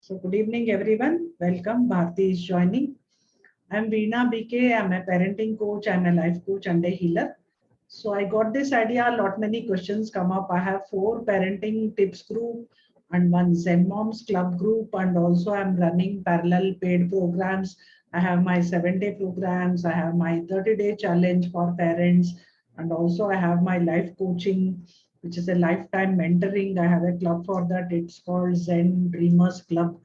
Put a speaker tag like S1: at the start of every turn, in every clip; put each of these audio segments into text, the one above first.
S1: So good evening, everyone. Welcome. Bharti is joining. I'm Veena BK. I'm a parenting coach. I'm a life coach and a healer. So I got this idea. A lot many questions come up. I have 4 parenting tips group and one Zen Moms club group, and also I'm running parallel paid programs. I have my 7-day programs. I have my 30-day challenge for parents, and also I have my life coaching, which is a lifetime mentoring. I have a club for that. It's called Zen Dreamers Club,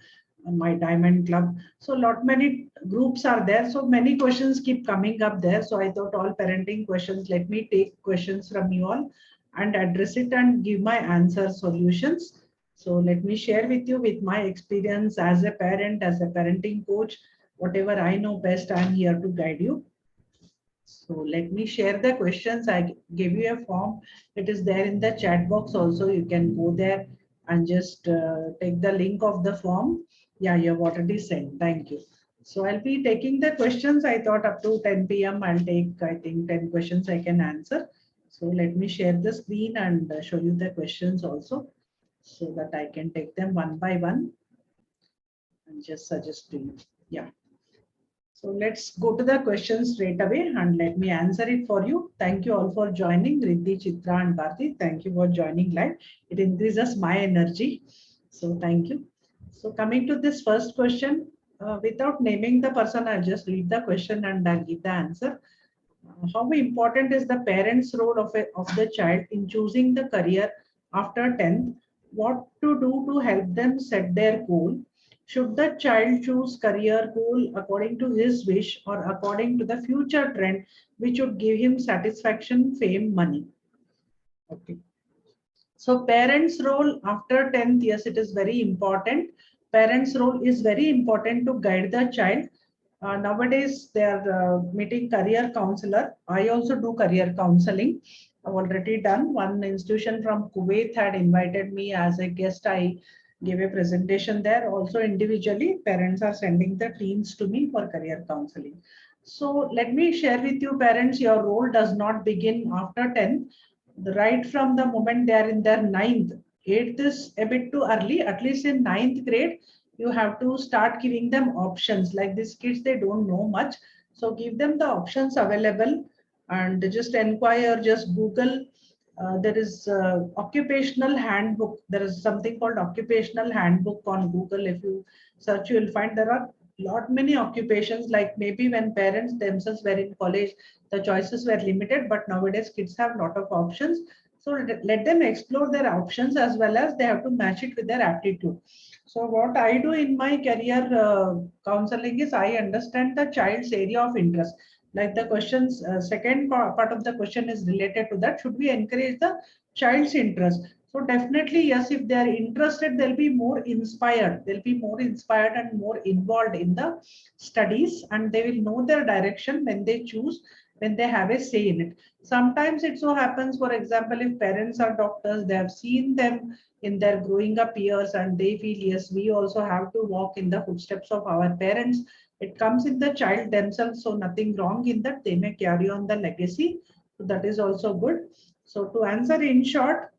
S1: my Diamond Club. So lot many groups are there. So many questions keep coming up there. So I thought all parenting questions, let me take questions from you all and address it and give my answer solutions. So let me share with you with my experience as a parent, as a parenting coach, whatever I know best, I'm here to guide you. So let me share the questions. I gave you a form. It is there in the chat box also. You can go there and just take the link of the form. Yeah, you have already sent. Thank you. So I'll be taking the questions. I thought up to 10 p.m. I'll take, I think, 10 questions I can answer. So let me share the screen and show you the questions also so that I can take them one by one and just suggest to you. Yeah. So let's go to the questions straight away and let me answer it for you. Thank you all for joining, Riddhi, Chitra and Bharti. Thank you for joining live. It increases my energy. So thank you. So coming to this first question, without naming the person, I'll just read the question and I'll give the answer. How important is the parent's role of the child in choosing the career after 10th? What to do to help them set their goal? Should the child choose career goal according to his wish or according to the future trend, which would give him satisfaction, fame, money? Okay. So parents' role after 10th, yes, it is very important. Parents' role is very important to guide the child. Nowadays, they are meeting career counselor. I also do career counseling. I've already done. One institution from Kuwait had invited me as a guest. I gave a presentation there. Also individually, parents are sending the teens to me for career counseling. So let me share with you, parents, your role does not begin after 10th. Right from the moment they are in their ninth. Eighth is a bit too early. At least in ninth grade, you have to start giving them options. Like these kids, they don't know much. So give them the options available and just inquire, just Google. There is occupational handbook. There is something called occupational handbook on Google. If you search, you will find there are lot many occupations. Like maybe when parents themselves were in college, the choices were limited, but nowadays kids have lot of options. So let them explore their options as well as they have to match it with their aptitude. So what I do in my career counseling is I understand the child's area of interest. Like the questions, second part of the question is related to that. Should we encourage the child's interest? So definitely, yes, if they are interested, they'll be more inspired. They'll be more inspired and more involved in the studies, and they will know their direction when they choose, when they have a say in it. Sometimes it so happens, for example, if parents are doctors, they have seen them in their growing up years and they feel, yes, we also have to walk in the footsteps of our parents. It comes in the child themselves, so nothing wrong in that. They may carry on the legacy. So that is also good. So to answer in short,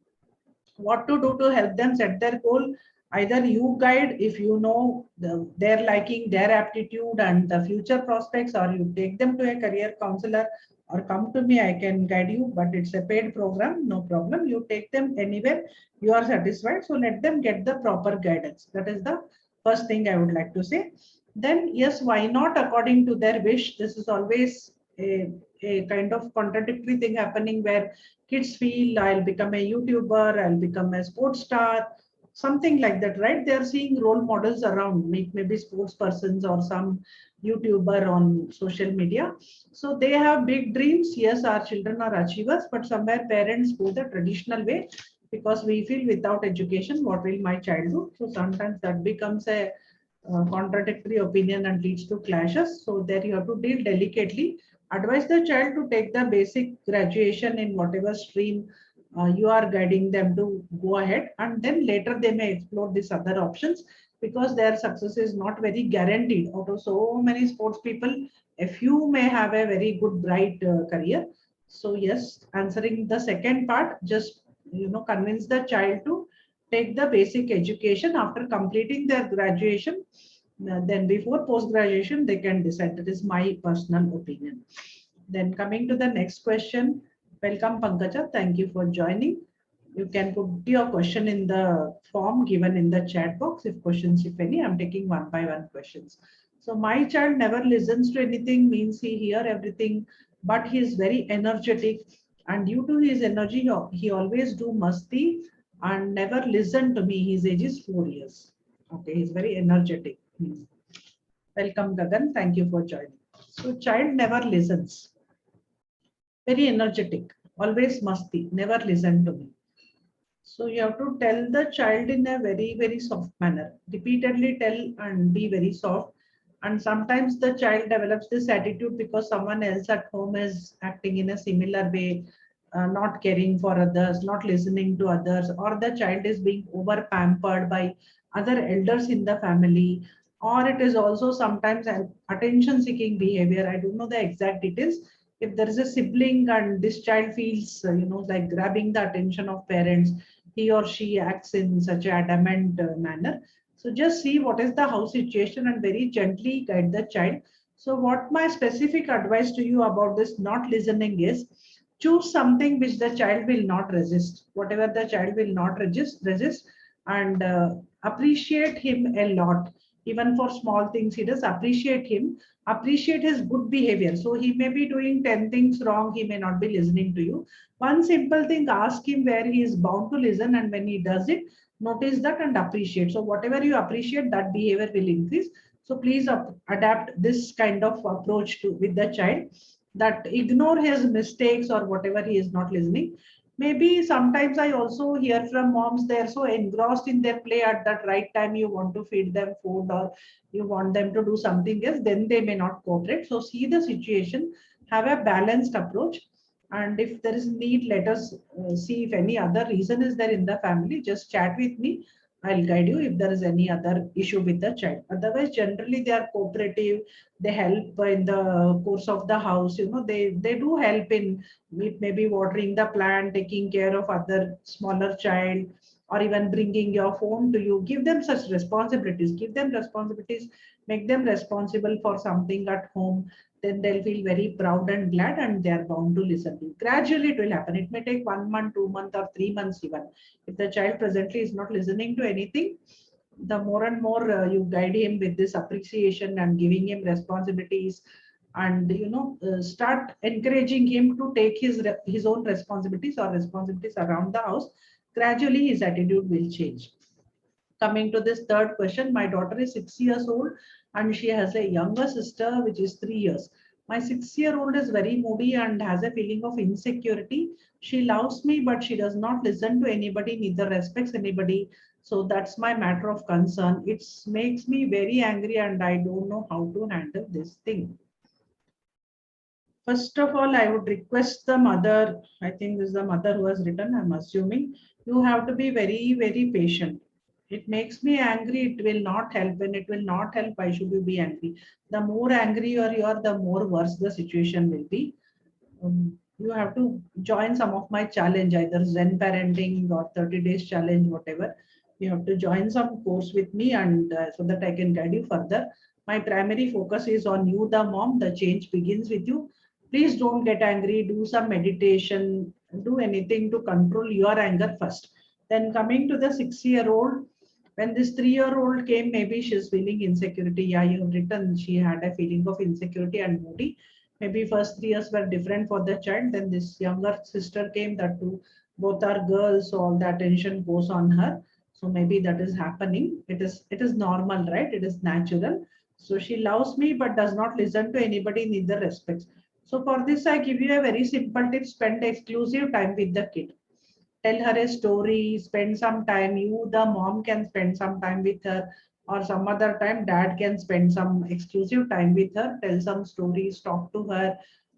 S1: what to do to help them set their goal, either you guide if you know their liking, their aptitude and the future prospects, or you take them to a career counselor or come to me, I can guide you, but it's a paid program, no problem. You take them anywhere you are satisfied, so let them get the proper guidance. That is the first thing I would like to say. Then yes, why not according to their wish? This is always a kind of contradictory thing happening where kids feel I'll become a YouTuber, I'll become a sports star, something like that, right? They're seeing role models around, maybe sports persons or some YouTuber on social media. So they have big dreams. Yes, our children are achievers, but somewhere parents go the traditional way because we feel without education, what will my child do? So sometimes that becomes a contradictory opinion and leads to clashes. So there you have to deal delicately. Advise the child to take the basic graduation in whatever stream you are guiding them to go ahead, and then later they may explore these other options because their success is not very guaranteed. Out of so many sports people, a few may have a very good bright career. So yes, answering the second part, just convince the child to take the basic education. After completing their graduation, then before post graduation they can decide. That is my personal opinion. Then coming to the next question, welcome Pankaja, thank you for joining. You can put your question in the form given in the chat box. If questions, if any, I'm taking one by one questions. So my child never listens to anything, means he hear everything, but he is very energetic, and due to his energy, he always do masti and never listen to me. His age is 4 years. Okay, he's very energetic. Welcome Gagan, thank you for joining. So child never listens, very energetic, always masti, never listen to me. So you have to tell the child in a very, very soft manner. Repeatedly tell and be very soft. And sometimes the child develops this attitude because someone else at home is acting in a similar way, not caring for others, not listening to others, or the child is being over pampered by other elders in the family, or it is also sometimes an attention seeking behavior. I don't know the exact details. If there is a sibling and this child feels, like grabbing the attention of parents, he or she acts in such an adamant manner. So just see what is the house situation and very gently guide the child. So what my specific advice to you about this not listening is, choose something which the child will not resist. Whatever the child will not resist, and appreciate him a lot. Even for small things, he does appreciate him, appreciate his good behavior. So he may be doing 10 things wrong, he may not be listening to you. One simple thing, ask him where he is bound to listen, and when he does it, notice that and appreciate. So whatever you appreciate, that behavior will increase. So please adapt this kind of approach to with the child, that ignore his mistakes or whatever he is not listening. Maybe sometimes I also hear from moms, they're so engrossed in their play, at that right time you want to feed them food or you want them to do something else, then they may not cooperate. So see the situation, have a balanced approach, and if there is need, let us see if any other reason is there in the family. Just chat with me. I'll guide you if there is any other issue with the child. Otherwise, generally they are cooperative. They help in the course of the house. They do help in maybe watering the plant, taking care of other smaller child, or even bringing your phone to you. Give them such responsibilities. Give them responsibilities. Make them responsible for something at home, then they'll feel very proud and glad, and they're bound to listen to you. Gradually, it will happen. It may take 1 month, 2 months, or 3 months even. If the child presently is not listening to anything, the more and more you guide him with this appreciation and giving him responsibilities, and start encouraging him to take his own responsibilities or responsibilities around the house, gradually his attitude will change. Coming to this third question, my daughter is 6 years old and she has a younger sister which is 3 years. My 6 year old is very moody and has a feeling of insecurity. She loves me, but she does not listen to anybody, neither respects anybody. So that's my matter of concern. It makes me very angry and I don't know how to handle this thing. First of all, I would request the mother, I think this is the mother who has written, I'm assuming, you have to be very, very patient. It makes me angry, it will not help. When it will not help, why should you be angry? The more angry you are, the more worse the situation will be. You have to join some of my challenge, either Zen parenting or 30 days challenge, whatever. You have to join some course with me, and so that I can guide you further. My primary focus is on you, the mom. The change begins with you. Please don't get angry. Do some meditation. Do anything to control your anger first. Then coming to the 6 year old, when this 3 year old came, maybe she's feeling insecurity. Yeah, you have written she had a feeling of insecurity and moody. Maybe first 3 years were different for the child. Then this younger sister came, that too. Both are girls, so all the attention goes on her. So maybe that is happening. It is normal, right? It is natural. So she loves me but does not listen to anybody, neither respects. So for this, I give you a very simple tip: spend exclusive time with the kid. Tell her a story, spend some time. You, the mom, can spend some time with her, or some other time, dad can spend some exclusive time with her, tell some stories, talk to her,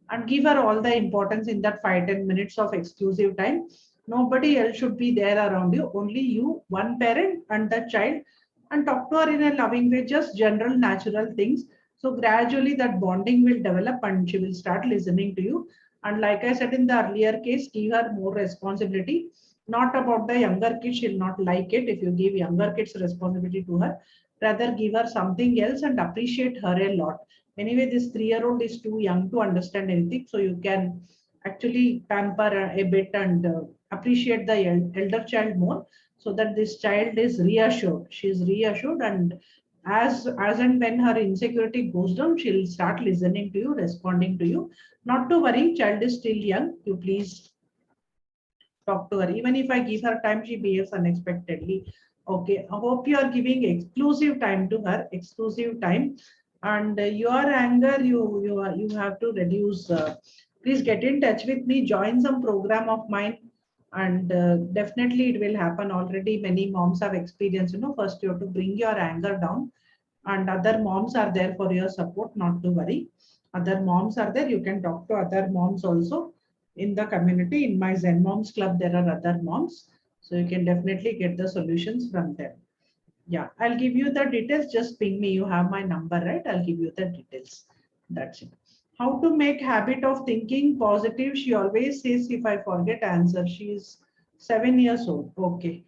S1: and give her all the importance in that 5-10 minutes of exclusive time. Nobody else should be there around you, only you, one parent, and the child, and talk to her in a loving way, just general, natural things. So gradually that bonding will develop and she will start listening to you. And like I said in the earlier case, give her more responsibility. Not about the younger kid, she'll not like it if you give younger kids responsibility to her. Rather give her something else and appreciate her a lot. Anyway, this 3-year-old is too young to understand anything, so you can actually pamper a bit and appreciate the elder child more, so that this child is reassured. She is reassured, and as and when her insecurity goes down, she'll start listening to you, responding to you. Not to worry, child is still young. You please talk to her. Even if I give her time, she behaves unexpectedly. Okay, I hope you are giving exclusive time to her, exclusive time. And your anger, you have to reduce. Please get in touch with me, join some program of mine, and definitely it will happen. Already many moms have experienced, first you have to bring your anger down, and other moms are there for your support, not to worry. Other moms are there, you can talk to other moms also in the community. In my Zen Moms Club, there are other moms. So you can definitely get the solutions from them. Yeah, I'll give you the details. Just ping me. You have my number, right? I'll give you the details. That's it. How to make habit of thinking positive. She always says if I forget answer. She is 7 years old. Okay.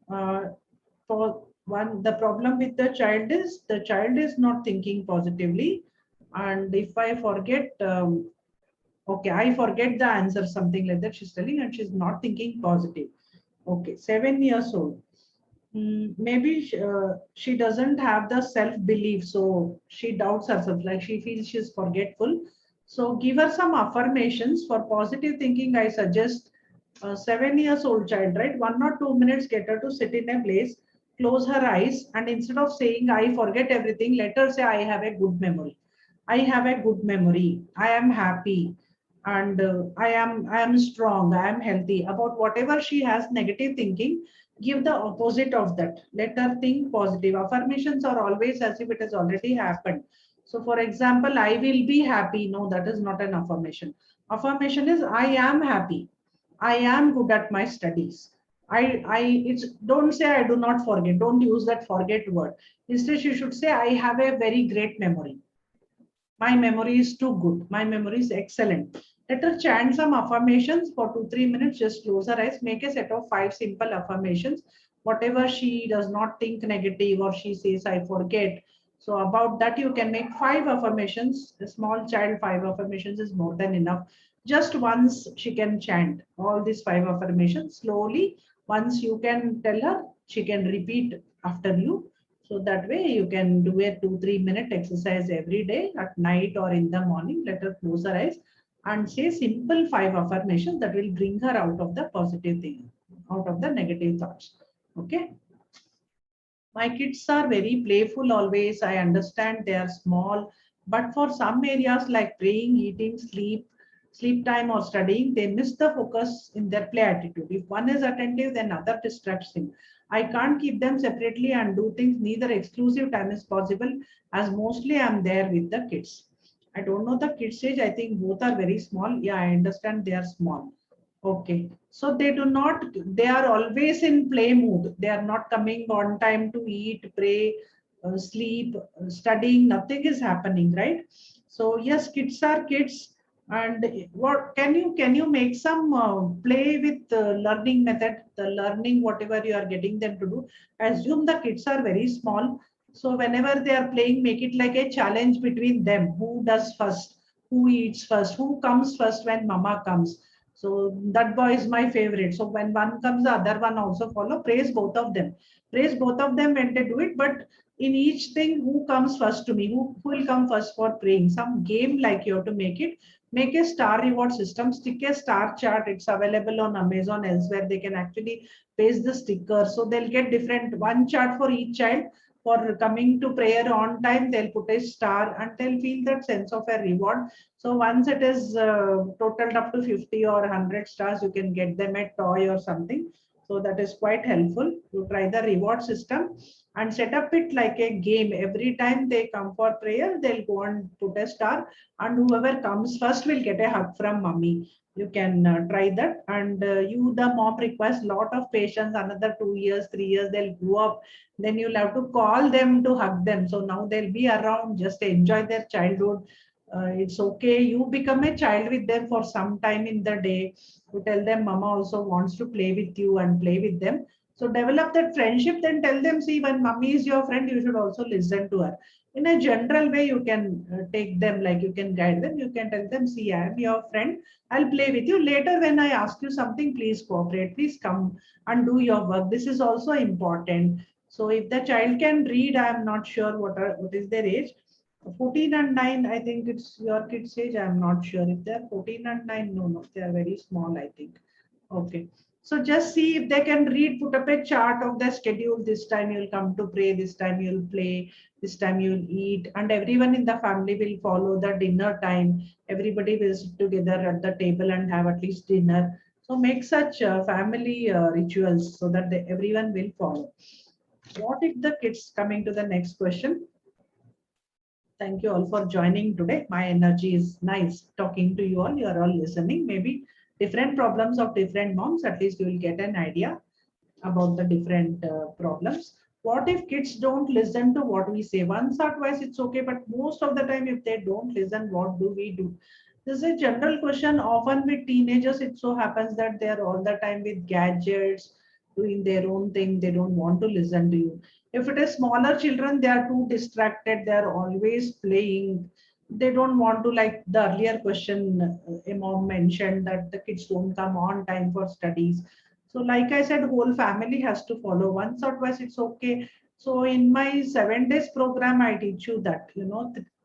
S1: For one, the problem with the child is not thinking positively. And if I forget, okay, I forget the answer, something like that she's telling, and she's not thinking positive. Okay, 7 years old. Maybe she doesn't have the self-belief, so she doubts herself, like she feels she's forgetful. So give her some affirmations for positive thinking. I suggest a 7 years old child, right? 1 or 2 minutes, get her to sit in a place, close her eyes, and instead of saying, I forget everything, let her say, I have a good memory. I have a good memory. I am happy, and I am strong. I am healthy. About whatever she has negative thinking, give the opposite of that. Let her think positive. Affirmations are always as if it has already happened. So, for example, I will be happy. No, that is not an affirmation. Affirmation is I am happy. I am good at my studies. It's don't say I do not forget. Don't use that forget word. Instead, you should say I have a very great memory. My memory is too good. My memory is excellent. Let her chant some affirmations for 2-3 minutes. Just close her eyes. Make a set of 5 simple affirmations. Whatever she does not think negative or she says, I forget. So, about that, you can make 5 affirmations. A small child, 5 affirmations is more than enough. Just once she can chant all these 5 affirmations slowly. Once you can tell her, she can repeat after you. So that way you can do a 2-3 minute exercise every day at night or in the morning. Let her close her eyes and say simple 5 affirmations that will bring her out of the positive thing, out of the negative thoughts. Okay. My kids are very playful always. I understand they are small, but for some areas like praying, eating, sleep time, or studying, they miss the focus in their play attitude. If one is attentive, then other distracts him. I can't keep them separately and do things. Neither exclusive time is possible, as mostly I'm there with the kids. I don't know the kids' age. I think both are very small. Yeah, I understand they are small. Okay. So they do not, they are always in play mood. They are not coming on time to eat, pray, sleep, studying, nothing is happening, right? So yes, kids are kids. And what can you make some play with learning method, the learning, whatever you are getting them to do. Assume the kids are very small. So whenever they are playing, make it like a challenge between them. Who does first? Who eats first? Who comes first when mama comes? So that boy is my favorite. So when one comes, the other one also follow. Praise both of them. Praise both of them when they do it. But in each thing, who comes first to me? Who will come first for praying? Some game like you have to make it. Make a star reward system. Stick a star chart. It's available on Amazon elsewhere. They can actually paste the sticker. So they'll get different one chart for each child. For coming to prayer on time, they'll put a star and they'll feel that sense of a reward. So once it is totaled up to 50 or 100 stars, you can get them a toy or something. So that is quite helpful. You try the reward system and set up it like a game. Every time they come for prayer, they'll go and put a star, and whoever comes first will get a hug from mommy. You can try that, and you, the mom, requires lot of patience. Another 2 years, 3 years, they'll grow up. Then you'll have to call them to hug them. So now they'll be around, just enjoy their childhood. It's okay. You become a child with them for some time in the day. You tell them mama also wants to play with you and play with them. So develop that friendship, then tell them, see, when mommy is your friend, you should also listen to her. In a general way, you can take them, like you can guide them. You can tell them, see, I am your friend. I'll play with you. Later, when I ask you something, please cooperate. Please come and do your work. This is also important. So if the child can read, I am not sure what is their age. 14 and 9, I think it's your kids' age. I'm not sure if they're 14 and 9. No, no, they are very small, I think. Okay. So just see if they can read, put up a chart of the schedule. This time you'll come to pray, this time you'll play, this time you'll eat, and everyone in the family will follow the dinner time. Everybody will sit together at the table and have at least dinner. So make such family rituals so that everyone will follow. What if the kids, coming to the next question? Thank you all for joining today. My energy is nice talking to you all. You are all listening. Maybe different problems of different moms. At least you will get an idea about the different problems. What if kids don't listen to what we say? Once or twice, it's okay. But most of the time, if they don't listen, what do we do? This is a general question. Often with teenagers, it so happens that they are all the time with gadgets, doing their own thing. They don't want to listen to you. If it is smaller children, they are too distracted. They are always playing. They don't want to, like the earlier question, Imam mentioned that the kids don't come on time for studies. So, like I said, whole family has to follow. Once or twice, it's okay. So, in my 7 days program, I teach you that,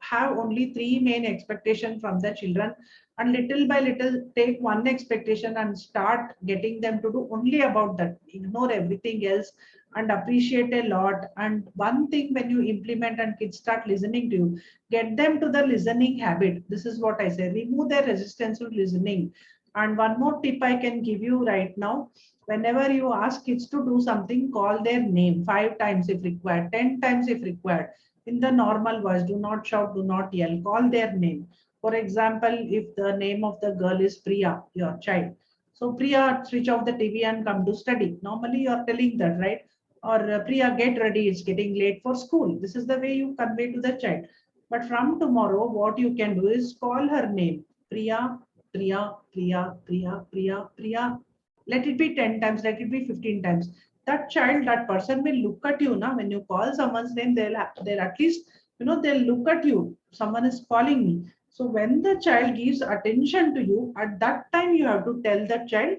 S1: have only three main expectations from the children, and little by little take one expectation and start getting them to do only about that. Ignore everything else and appreciate a lot. And one thing, when you implement and kids start listening to you, get them to the listening habit. This is what I say. Remove their resistance to listening. And one more tip I can give you right now, whenever you ask kids to do something, call their name 5 times if required, 10 times if required, in the normal voice. Do not shout, do not yell, call their name. For example, if the name of the girl is Priya, your child, so Priya, switch off the TV and come to study. Normally you are telling that, right? Or Priya, get ready, it's getting late for school. This is the way you convey to the child. But from tomorrow, what you can do is call her name, Priya, Priya, Priya, Priya, Priya, Priya. Let it be 10 times, let it be 15 times. That child, that person will look at you now. When you call someone's name, they'll at least, they'll look at you. Someone is calling me. So when the child gives attention to you, at that time you have to tell the child,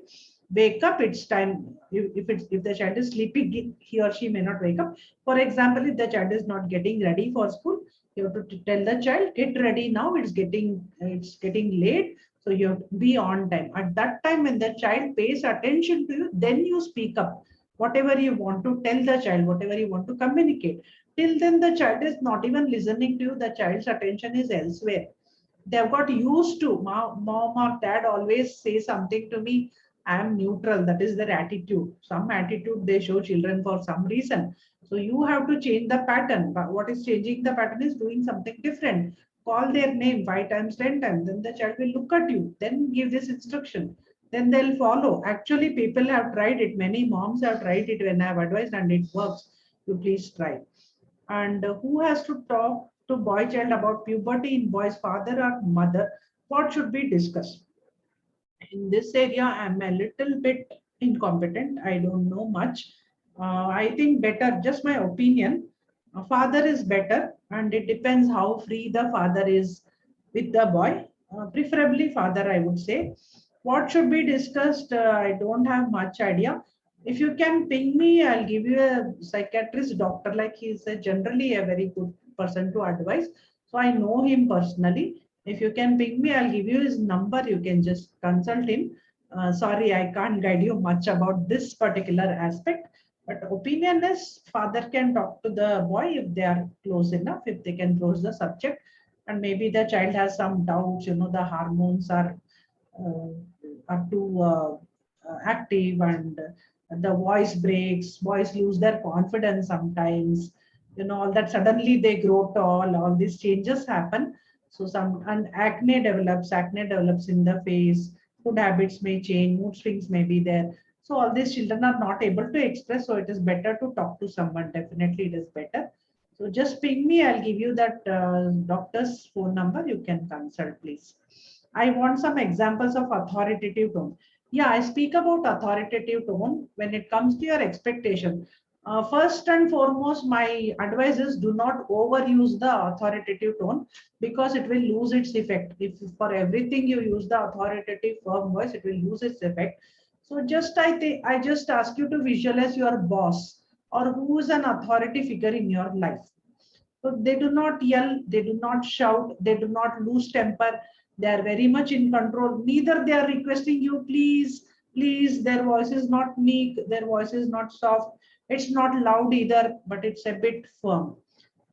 S1: wake up, it's time. If the child is sleeping, he or she may not wake up. For example, if the child is not getting ready for school, you have to tell the child, get ready now, it's getting late, so you have to be on time. At that time, when the child pays attention to you, then you speak up. Whatever you want to tell the child, whatever you want to communicate. Till then, the child is not even listening to you. The child's attention is elsewhere. They've got used to mom or dad always say something to me. I am neutral. That is their attitude. Some attitude they show children for some reason. So you have to change the pattern. But what is changing the pattern is doing something different. Call their name 5 times, 10 times. Then the child will look at you. Then give this instruction. Then they'll follow. Actually, people have tried it. Many moms have tried it when I have advised, and it works. You please try. And who has to talk to boy child about puberty in boys, father or mother? What should be discussed? In this area, I'm a little bit incompetent. I don't know much. I think better, just my opinion. Father is better, and it depends how free the father is with the boy. Preferably father, I would say. What should be discussed? I don't have much idea. If you can ping me, I'll give you a psychiatrist doctor. Like, he's generally a very good person to advise. So I know him personally. If you can ping me, I'll give you his number. You can just consult him. Sorry, I can't guide you much about this particular aspect. But opinion is, father can talk to the boy if they are close enough, if they can broach the subject, and maybe the child has some doubts. The hormones uh, are too active, and the voice breaks. Boys lose their confidence sometimes. All that, suddenly they grow tall. All these changes happen. So some, and acne develops in the face. Food habits may change, mood swings may be there. So all these children are not able to express. So it is better to talk to someone. Definitely, it is better. So just ping me. I'll give you that doctor's phone number. You can consult, please. I want some examples of authoritative tone. Yeah, I speak about authoritative tone when it comes to your expectation. First and foremost, my advice is do not overuse the authoritative tone because it will lose its effect. If for everything you use the authoritative firm voice, it will lose its effect. So just I just ask you to visualize your boss or who is an authority figure in your life. So they do not yell, they do not shout, they do not lose temper. They are very much in control. Neither they are requesting you, please, please. Their voice is not meek, their voice is not soft. It's not loud either, but it's a bit firm.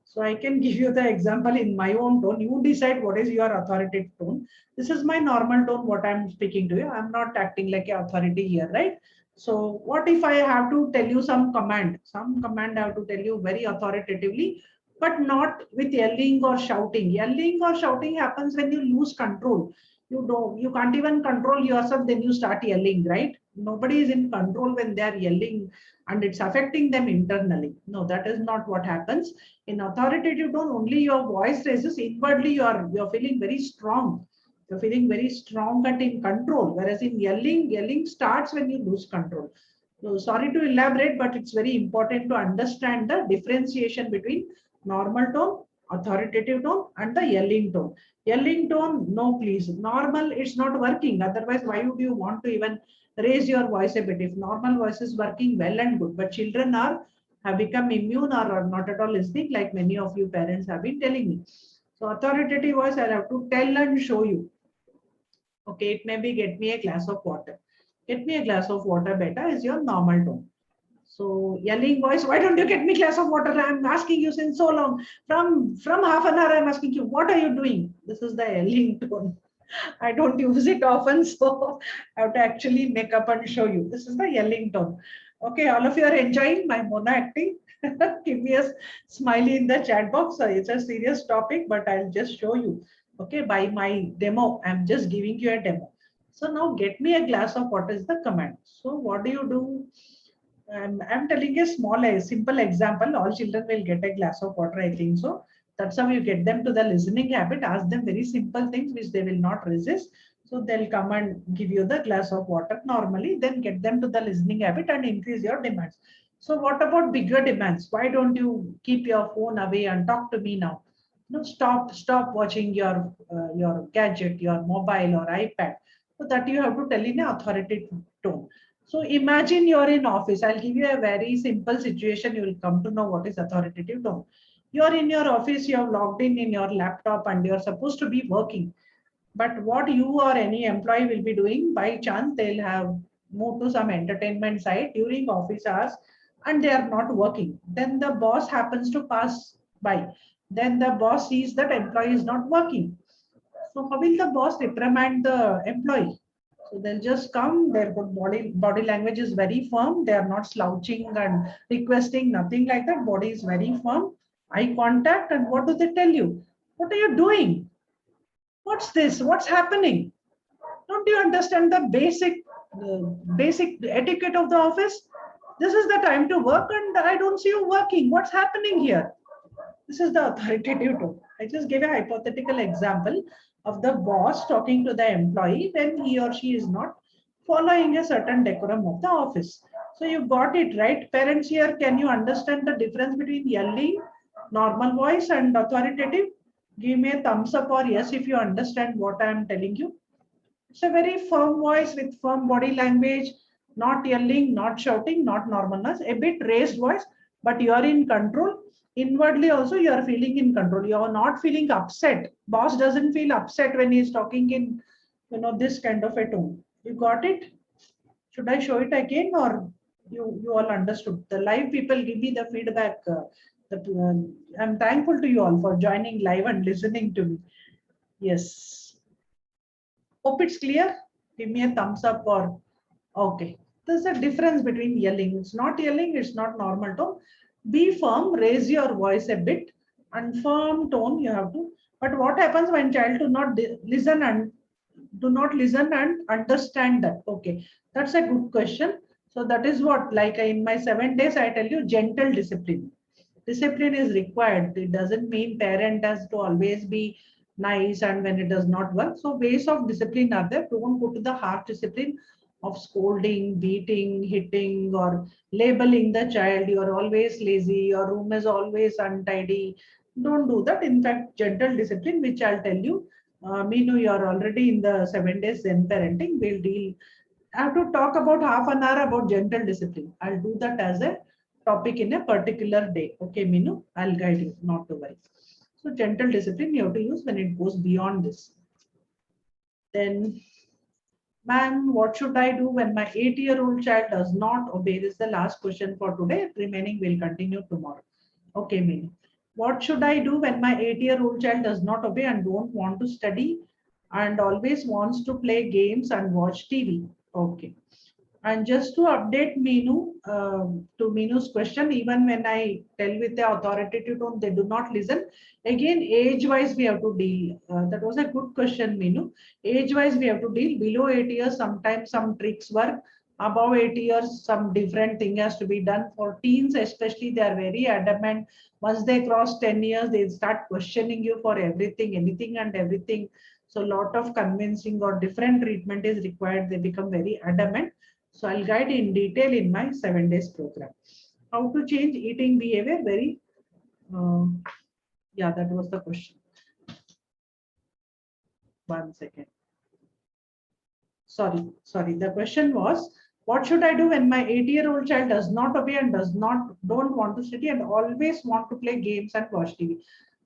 S1: So I can give you the example in my own tone. You decide what is your authoritative tone. This is my normal tone, what I'm speaking to you. I'm not acting like an authority here, right? So what if I have to tell you some command? Some command I have to tell you very authoritatively, but not with yelling or shouting. Yelling or shouting happens when you lose control. You can't even control yourself, then you start yelling, right? Nobody is in control when they are yelling and it's affecting them internally. No, that is not what happens. In authoritative tone, only your voice raises. Inwardly, you're feeling very strong. You're feeling very strong and in control. Whereas in yelling starts when you lose control. So sorry to elaborate, but it's very important to understand the differentiation between normal tone, authoritative tone, and the yelling tone. Yelling tone, no, please. Normal, it's not working. Otherwise, why would you want to even raise your voice a bit? If normal voice is working well and good, but children have become immune or are not at all listening, like many of you parents have been telling me. So authoritative voice, I'll have to tell and show you. Okay, it may be get me a glass of water. Get me a glass of water better is your normal tone. So yelling voice, why don't you get me a glass of water? I'm asking you since so long. From half an hour, I'm asking you, what are you doing? This is the yelling tone. I don't use it often, so I have to actually make up and show you. This is the yelling tone. Okay, all of you are enjoying my mono acting. Give me a smiley in the chat box. It's a serious topic, but I'll just show you. Okay, by my demo, I'm just giving you a demo. So now get me a glass of water is the command. So what do you do? I'm telling a simple example. All children will get a glass of water, I think so. That's how you get them to the listening habit. Ask them very simple things which they will not resist. So they'll come and give you the glass of water normally, then get them to the listening habit and increase your demands. So what about bigger demands? Why don't you keep your phone away and talk to me now? No, stop watching your gadget, your mobile or iPad. So that you have to tell in an authoritative tone. So imagine you're in office. I'll give you a very simple situation. You will come to know what is authoritative tone. You're in your office, you have logged in your laptop and you're supposed to be working. But what you or any employee will be doing, by chance, they'll have moved to some entertainment site during office hours and they are not working. Then the boss happens to pass by. Then the boss sees that employee is not working. So how will the boss reprimand the employee? So they'll just come, their body language is very firm. They are not slouching and requesting, nothing like that. Body is very firm, eye contact, and what do they tell you? What are you doing? What's this? What's happening? Don't you understand the basic etiquette of the office? This is the time to work, and I don't see you working. What's happening here? This is the authoritative tone. I just gave a hypothetical example of the boss talking to the employee when he or she is not following a certain decorum of the office. So you got it right. Parents here, can you understand the difference between yelling, normal voice, and authoritative? Give me a thumbs up or yes if you understand what I am telling you. It's a very firm voice with firm body language, not yelling, not shouting, not normalness, a bit raised voice, but you are in control. Inwardly also you are feeling in control. You are not feeling upset. Boss doesn't feel upset when he's talking in this kind of a tone. You got it? Should I show it again or you all understood? The live people give me the feedback. I'm thankful to you all for joining live and listening to me. Yes. Hope it's clear. Give me a thumbs up or okay. There's a difference between yelling. It's not yelling, it's not normal tone. Be firm, raise your voice a bit, and firm tone you have to. But what happens when child do not listen and understand that? Okay, that's a good question. So that is what, like in my 7 days, I tell you gentle discipline. discipline is required. It doesn't mean parent has to always be nice and when it does not work. So ways of discipline are there. Don't go to the harsh discipline of scolding, beating, hitting, or labeling the child. You are always lazy, your room is always untidy. Don't do that. In fact, gentle discipline, which I'll tell you, Meenu, you are already in the 7 days Zen parenting. We'll deal. I have to talk about half an hour about gentle discipline. I'll do that as a topic in a particular day. Okay, Meenu, I'll guide you, not to worry. So gentle discipline you have to use when it goes beyond this. Then, ma'am, what should I do when my 8-year-old child does not obey? This is the last question for today. Remaining will continue tomorrow. Okay, Meenu. What should I do when my 8-year-old child does not obey and don't want to study and always wants to play games and watch TV? Okay. And just to update Meenu, to Meenu's question, even when I tell with the authoritative tone, they do not listen. Again, age-wise, we have to deal. That was a good question, Meenu. Age-wise, we have to deal. Below 8 years, sometimes some tricks work. Above 8 years, some different thing has to be done. For teens, especially, they are very adamant. Once they cross 10 years, they start questioning you for everything, anything and everything. So, a lot of convincing or different treatment is required. They become very adamant. So I'll guide in detail in my 7 days program. How to change eating behavior? Uh, yeah, that was the question. 1 second. Sorry. The question was, what should I do when my 8-year-old child does not obey and don't want to study and always want to play games and watch TV?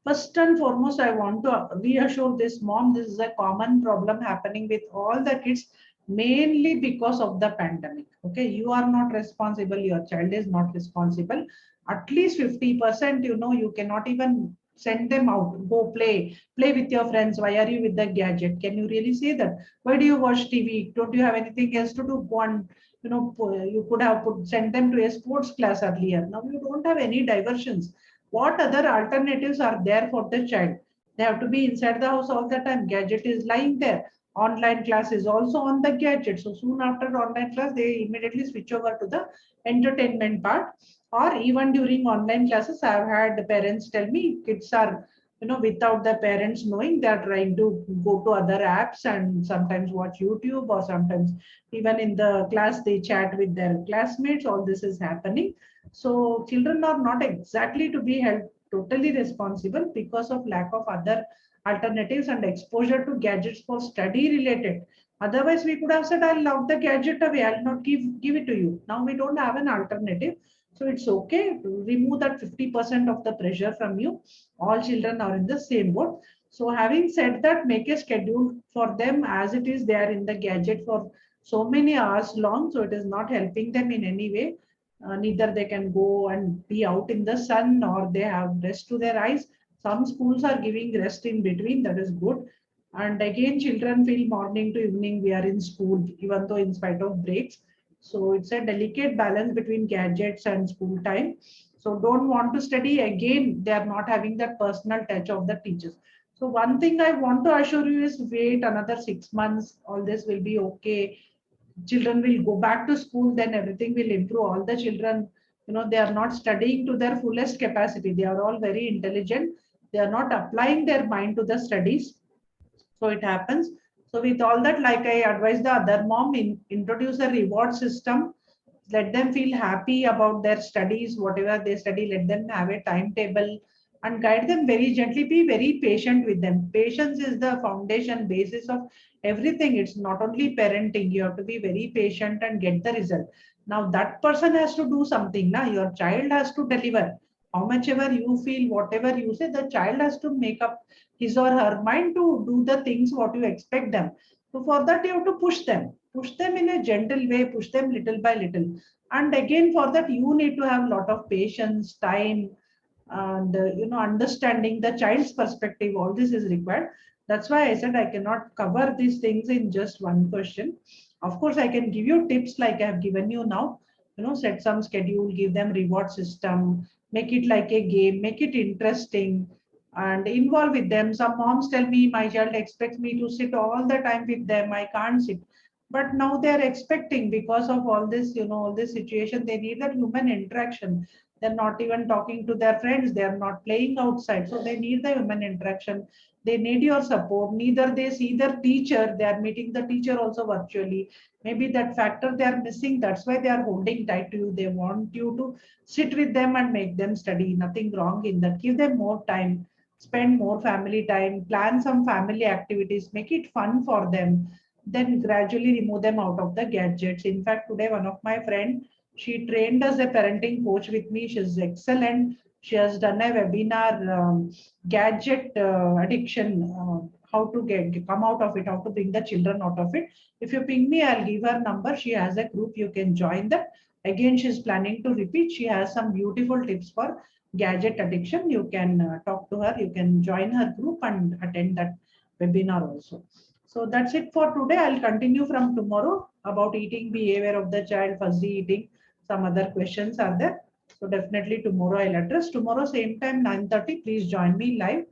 S1: First and foremost, I want to reassure this mom, this is a common problem happening with all the kids, mainly because of the pandemic. Okay, you are not responsible, your child is not responsible. At least 50%, you cannot even send them out, go play with your friends. Why are you with the gadget? Can you really say that? Why do you watch TV? Don't you have anything else to do? Go and you could have sent them to a sports class earlier. Now you don't have any diversions. What other alternatives are there for the child? They have to be inside the house all the time. Gadget is lying there. Online class is also on the gadget. So soon after online class, they immediately switch over to the entertainment part. Or even during online classes, I've had parents tell me kids are, without the parents knowing, they're trying to go to other apps and sometimes watch YouTube, or sometimes even in the class they chat with their classmates. All this is happening. So children are not exactly to be held totally responsible because of lack of other alternatives and exposure to gadgets for study related. Otherwise, we could have said, I'll love the gadget away, I'll not give it to you. Now we don't have an alternative. So it's okay to remove that 50% of the pressure from you. All children are in the same boat. So having said that, make a schedule for them as it is. They are in the gadget for so many hours long. So it is not helping them in any way. Neither they can go and be out in the sun or they have rest to their eyes. Some schools are giving rest in between. That is good. And again, children feel morning to evening we are in school, even though in spite of breaks. So it's a delicate balance between gadgets and school time. So don't want to study. Again, they are not having that personal touch of the teachers. So one thing I want to assure you is wait another 6 months. All this will be okay. Children will go back to school, then everything will improve. All the children, they are not studying to their fullest capacity. They are all very intelligent. They are not applying their mind to the studies. So it happens. So with all that, like I advise the other mom, introduce a reward system. Let them feel happy about their studies, whatever they study. Let them have a timetable and guide them very gently. Be very patient with them. Patience is the foundation basis of everything. It's not only parenting. You have to be very patient and get the result. Now that person has to do something. Now your child has to deliver. How much ever you feel, whatever you say, the child has to make up his or her mind to do the things what you expect them. So for that, you have to push them in a gentle way, push them little by little. And again, for that, you need to have a lot of patience, time, and understanding the child's perspective. All this is required. That's why I said I cannot cover these things in just one question. Of course, I can give you tips like I have given you now. Set some schedule, give them reward system, make it like a game, make it interesting, and involve with them. Some moms tell me my child expects me to sit all the time with them. I can't sit. But now they're expecting because of all this, all this situation, they need that human interaction. They're not even talking to their friends. They're not playing outside. So they need the human interaction. They need your support. Neither they see their teacher. They are meeting the teacher also virtually. Maybe that factor they are missing. That's why they are holding tight to you. They want you to sit with them and make them study. Nothing wrong in that. Give them more time. Spend more family time. Plan some family activities. Make it fun for them. Then gradually remove them out of the gadgets. In fact, today one of my friend, she trained as a parenting coach with me. She's excellent. She has done a webinar, gadget addiction, how to come out of it, how to bring the children out of it. If you ping me, I'll give her number. She has a group. You can join that. Again, she's planning to repeat. She has some beautiful tips for gadget addiction. You can talk to her. You can join her group and attend that webinar also. So that's it for today. I'll continue from tomorrow about eating behavior of the child, fuzzy eating. Some other questions are there. So definitely tomorrow I'll address. Tomorrow same time 9:30. Please join me live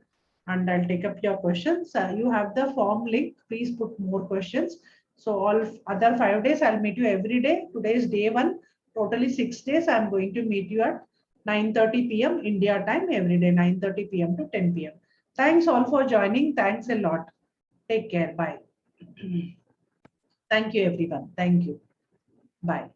S1: and I'll take up your questions. You have the form link. Please put more questions. So all other 5 days I'll meet you every day. Today is day 1. Totally 6 days. I'm going to meet you at 9:30 p.m. India time every day, 9:30 p.m. to 10 p.m. Thanks all for joining. Thanks a lot. Take care. Bye. Thank you, everyone. Thank you. Bye.